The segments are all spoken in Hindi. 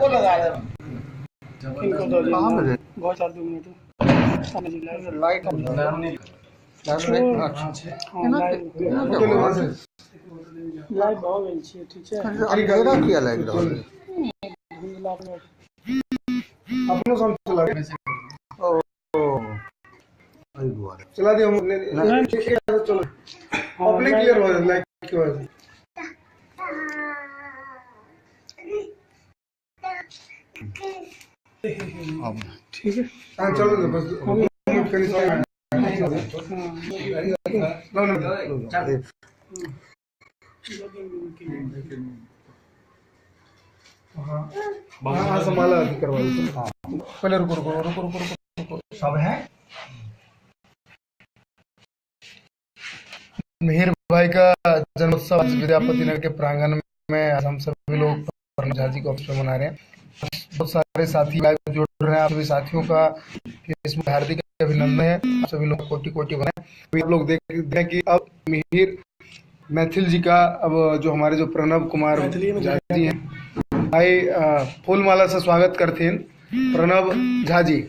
लगा रहे लाइट किया लाइट चला दिया चलो अपने क्लियर हो जाए लाइट की वजह से। ठीक है हाँ चलो बस हाँ संभाला करवा पहले रुको रुको रुको रुको रुको सब है। मिहिर भाई का जन्मोत्सव आज विद्यापति नगर के प्रांगण में हम सभी लोग झाजी को अवसर मना रहे हैं। बहुत सारे साथी लाइव जुड़ रहे हैं। आप सभी साथियों का इसमें हार्दिक अभिनंदन है। आप सभी लोग कोटि कोटि बने। आप लोग देख रहे हैं कि अब मिहिर मैथिल जी का अब जो हमारे जो प्रणव कुमार झाजी हैं भाई फूल माला से स्वागत करते हैं प्रणव झाजी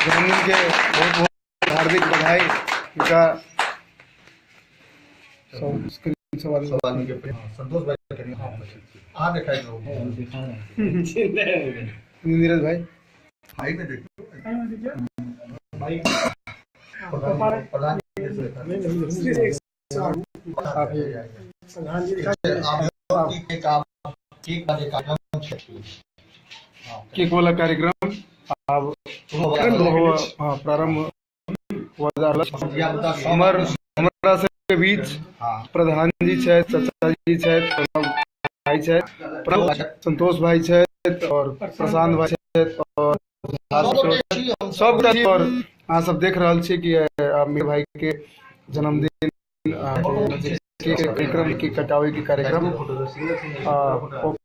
जन्मदिन के बहुत बहुत हार्दिक बधाई। इनका संतोष भाई नीरज भाई भाई में देखो भाई प्रधान केक वाला कार्यक्रम प्रारंभ हमारा के बीच प्रधान जी छे, चाचा जी छे, भाई छे, संतोष भाई छे और प्रशांत भाई छे और सब और अहाँ सब देख रहा छे कि मेरे भाई के जन्मदिन कार्यक्रम की कटावे के कार्यक्रम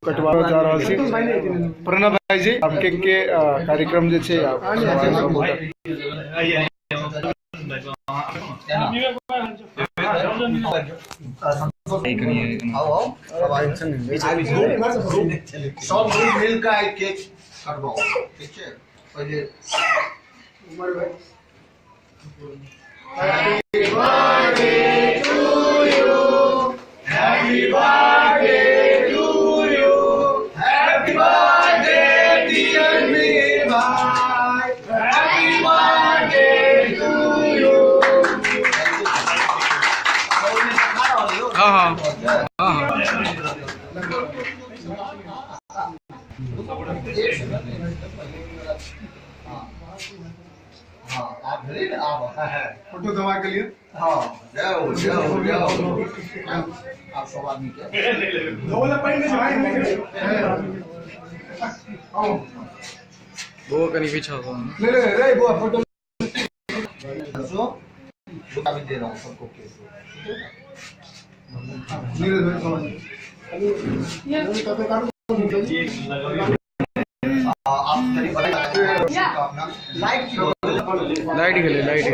कटवावा जा रहा छे। प्रणव भाई जी आपके के कार्यक्रम जे छे सब मिलकर एक केक कटवाओ ठीक है। पहले उमर भाई happy birthday to you happy birthday to you happy birthday dear Mir भाई हैप्पी बर्थडे टू यू। हाँ आप फोटो दवा के लिए हाँ जाओ जाओ जाओ आप सब आदमी के वो कहीं पीछे ले ले रे वो फोटो दो अभी दे रहा हूँ सबको केस लाइट के लिए लाइट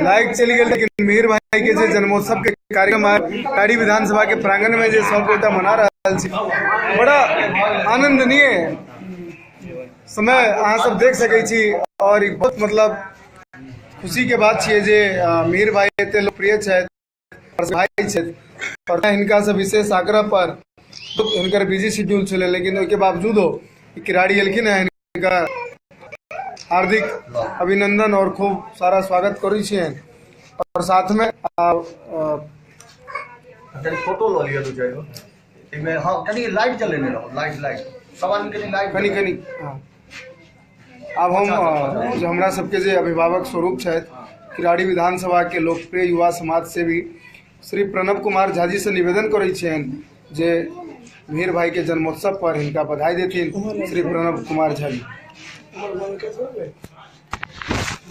लाइट चली गई। लेकिन मिहिर भाई के जन्मोत्सव के कार्यक्रम टाड़ी विधानसभा के प्रांगण में जो सब गोटा मना रहा बड़ा आनंदनीय समय अहाँ सब देख सकै छी और बहुत मतलब खुशी के बात छे जे मिहिर भाई एते लोकप्रिय छथि भाई छथि और हिनका से विशेष आग्रह पर हिनकर बिजी शेड्यूल छले लेकिन उसके बावजूदो किराड़ी एलखिन है। हिनका हार्दिक अभिनंदन और खूब सारा स्वागत करै छी और साथ में फोटो लो लिया दो जाएगा इमे हां कनी लाइट जलेने रहो लाइट लाइट सवाल के लाइट कनी कनी हां। अब हम जो हमरा सबके जे अभिभावक स्वरूप छथि किराड़ी विधानसभा के लोकप्रिय युवा समाज सेवी श्री प्रणव कुमार झाजी से निवेदन करै छियनि जे मिहिर भाई के जन्मोत्सव पर इनका बधाई देथिन श्री प्रणव कुमार झाजी।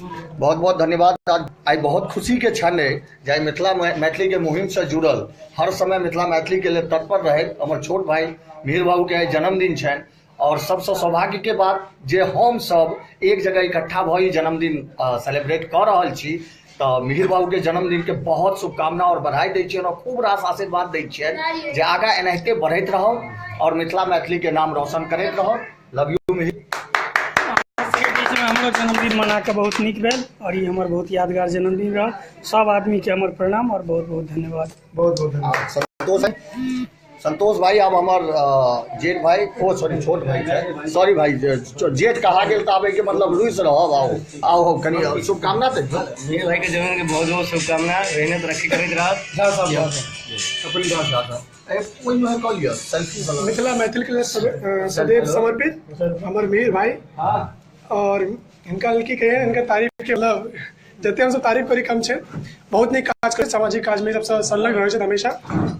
बहुत बहुत धन्यवाद। आज बहुत खुशी के क्षण है जे मिथिला मैथिली के मुहिम से जुड़ल हर समय मिथिला मैथिली के लिए तत्पर रहे हमर छोट भाई मिहिर बाबू के जन्मदिन छनि और सबसे सौभाग्य के बात जे हम सब एक जगह इकट्ठा भई जन्मदिन सेलिब्रेट कर रहल छी। तो मिहिर बाबू के जन्मदिन के बहुत शुभकामना और बधाई दै छियनि और खूब रास आशीर्वाद दै छियनि जे आगा एनाहिते बढ़ैत रहो और मिथिला मैथिली के नाम रोशन करैत रहो। Love you Mihir. हमरो जन्मदिन मना के बहुत निक भेल और ये हमार बहुत यादगार जन्मदिन रहा। सब आदमी के हमर प्रणाम और बहुत बहुत धन्यवाद। बहुत बहुत धन्यवाद। संतोष भाई अब हमार जेठ भाई सॉरी छोट भाई सॉरी भाई जेठ कहा गेल तो आबे के मतलब रुइस रहब आओ कनी शुभकामना दे मिहिर भाई के जन्मदिन के बहुत बहुत शुभकामना रहने तरक्की करैत रहत अपनी भाषा कोई में कॉल लिया सेल्फी वाला मिथिला मैथिल के लिए सदैव समर्पित हमर मिहिर भाई और इनका की कहे इनका तारीफ के मतलब जते हम सब तारीफ करी कम छे। बहुत नीक काज करे सामाजिक काज में सबसे संलग्न रहे छे हमेशा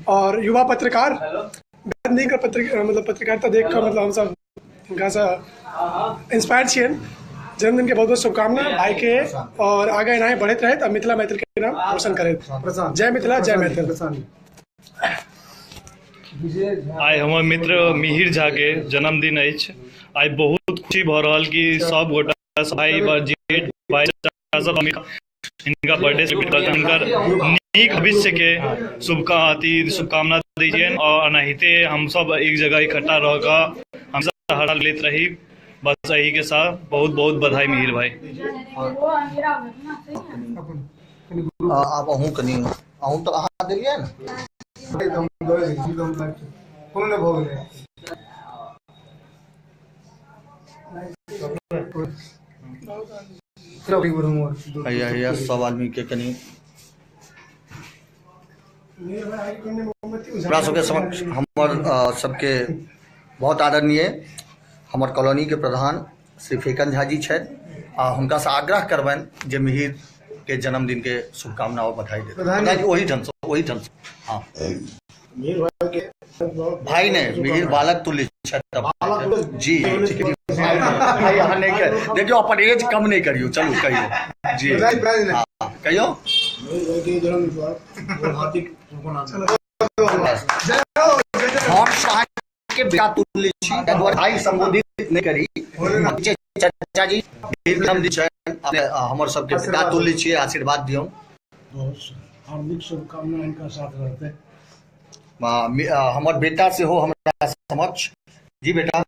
और युवा पत्रकार बहुत नीक मतलब पत्रकारिता देख कर मतलब हम सब इनका से इंस्पायर छिए। जन्मदिन के बहुत बहुत शुभकामना भाई के और आगे एनाहे बढ़त रहे और मिथिला मैथिल के नाम रोशन करे। जय मिथिला जय मैथिल। आइ हमर मित्र मिहिर झा के जन्मदिन अछि। आइ बहुत खुशी भ रहल कि सब गोटा भाई जेठ भाई सब इनका बर्थडे सेलिब्रेट नीक भविष्य के शुभकामना दै छियनि और अनाहिते हम सब एक जगह इकट्ठा रह कऽ हम सब हर लेत रही। बस यही के साथ बहुत बहुत बधाई मिहिर भाई। अब अहूँ कनी अहूँ तो अहाँ देलियै ने कोनो भोग नहीं हैया सब आदमी के कनी हमरा सबके समक्ष हमर सबके बहुत आदरणीय हमर कॉलोनी के प्रधान श्री फेकन झा जी छथि आ हुनका से आग्रह करबनि जे मिहिर के जन्मदिन के शुभकामना और बधाई देते वही ढंग से हाँ भाई ने मिहिर बालक तुल्य जी भाई यहाँ नहीं कर देखियो अपन एज कम नहीं करियो चलो कहियो जी कहियो हम के बेटा तुल्य छी भाई संबोधित नहीं करी चाचा जी हमर सबके पिता तुल्य छी आशीर्वाद दियो। हार्दिक शुभकामना इनका साथ रहते हमर बेटा से हो हमरा समक्ष जी बेटा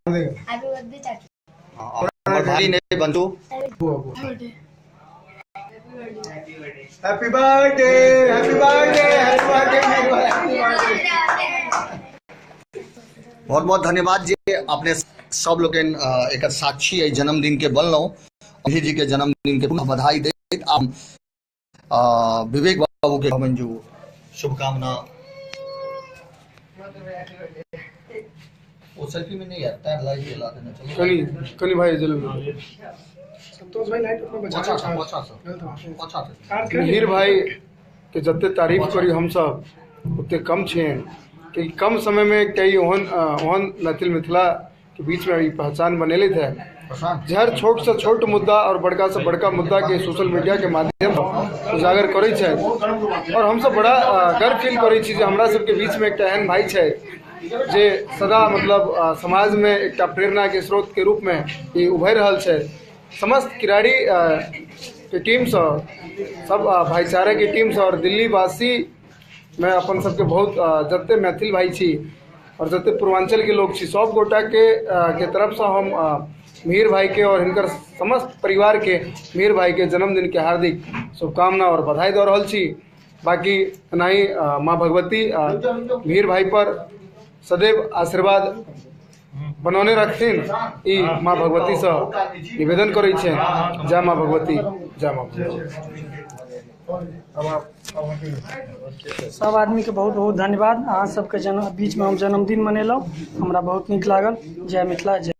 हमर भाई ने बंधु happy birthday happy birthday happy birthday. बहुत बहुत धन्यवाद जी अपने सब लोग एक साक्षी है जन्मदिन के बनलौं मिहिर जी के जन्मदिन के बधाई देत विवेक बाबू के मंजू शुभकामना। वो सेल्फी में नहीं आता है लाइव जला देना चलो कनी भाई जरूर संतोष भाई लाइट अपना बचा मिहिर भाई के जते तारीफ करी हम सब उतने कम छे कि कम समय में कई ओहन मैथिल मिथिला के बीच में पहचान बनेले थे जहर छोट से छोट मुद्दा और बड़का से बड़का मुद्दा के सोशल मीडिया के माध्यम से उजागर करे छे और हम सब बड़ा गर्व फील करे छी जे हमरा सब के बीच में एक एहन भाई छे जे सदा मतलब समाज में एक प्रेरणा के स्रोत के रूप में ये उभर रहल छे। समस्त किराड़ी के टीम से सब भाईचारा के टीम से और दिल्ली वासी में अपन सबके बहुत जते मैथिल भाई छी और जते पूर्वांचल के लोग छी सब गोटा के तरफ से हम मिहिर भाई के और इनकर समस्त परिवार के मिहिर भाई के जन्मदिन के हार्दिक शुभकामना और बधाई दे रहल छी। बाकी नहीं माँ भगवती मिहिर भाई पर सदैव आशीर्वाद बनौने रखथिन ई माँ भगवती से निवेदन करे छे। जय माँ भगवती जय माँ भगवती। सब आदमी के बहुत बहुत धन्यवाद। अहाँ सबके बीच में हम जन्मदिन मनेलहुँ हमरा बहुत नीक लागल। जय मिथिला जय